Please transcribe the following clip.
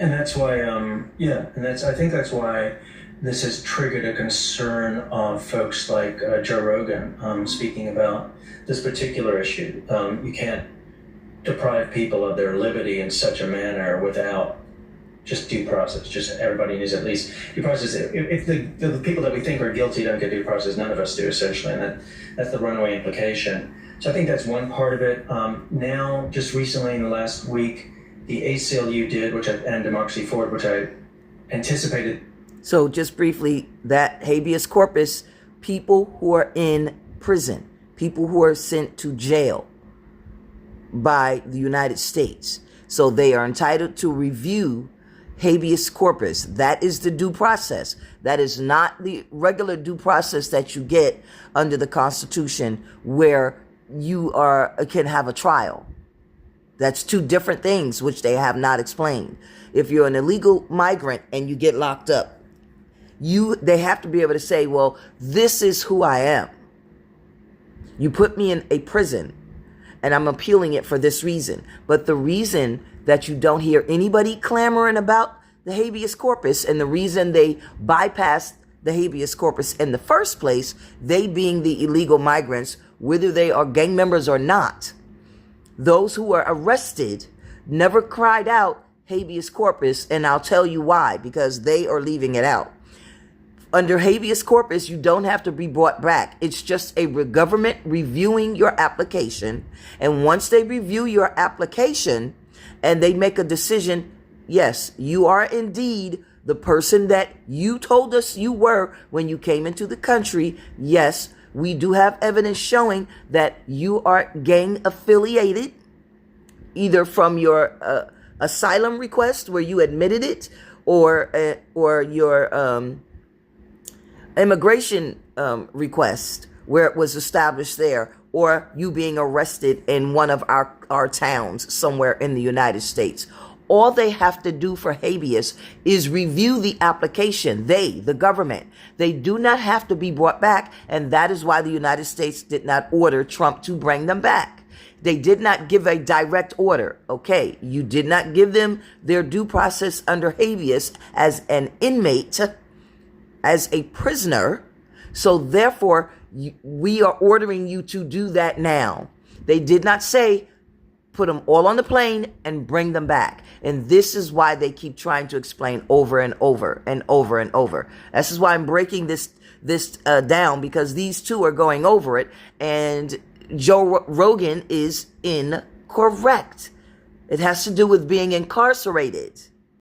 And that's why, I think that's why this has triggered a concern of folks like Joe Rogan speaking about this particular issue. You can't deprive people of their liberty in such a manner without just due process. Just everybody needs at least due process. If the people that we think are guilty don't get due process, none of us do, essentially, and that's the runaway implication. So I think that's one part of it. Now, just recently in the last week, the ACLU did, and Democracy Forward, which I anticipated. So just briefly, that habeas corpus, people who are in prison, people who are sent to jail by the United States. So they are entitled to review habeas corpus. That is the due process. That is not the regular due process that you get under the Constitution, where you can have a trial. That's two different things, which they have not explained. If you're an illegal migrant and you get locked up, they have to be able to say, well, this is who I am. You put me in a prison and I'm appealing it for this reason. But the reason that you don't hear anybody clamoring about the habeas corpus, and the reason they bypassed the habeas corpus in the first place, they being the illegal migrants, whether they are gang members or not, those who are arrested never cried out habeas corpus, and I'll tell you why, because they are leaving it out. Under habeas corpus, you don't have to be brought back. It's just a government reviewing your application. And once they review your application and they make a decision, yes, you are indeed the person that you told us you were when you came into the country. Yes, we do have evidence showing that you are gang affiliated, either from your asylum request where you admitted it, or your immigration request where it was established there, or you being arrested in one of our towns somewhere in the United States. All they have to do for habeas is review the application. The government, they do not have to be brought back. And that is why the United States did not order Trump to bring them back. They did not give a direct order. Okay, you did not give them their due process under habeas as an inmate, as a prisoner. So therefore, we are ordering you to do that now. They did not say, put them all on the plane and bring them back. And this is why they keep trying to explain over and over and over and over. This is why I'm breaking this down, because these two are going over it, and Joe Rogan is incorrect. It has to do with being incarcerated.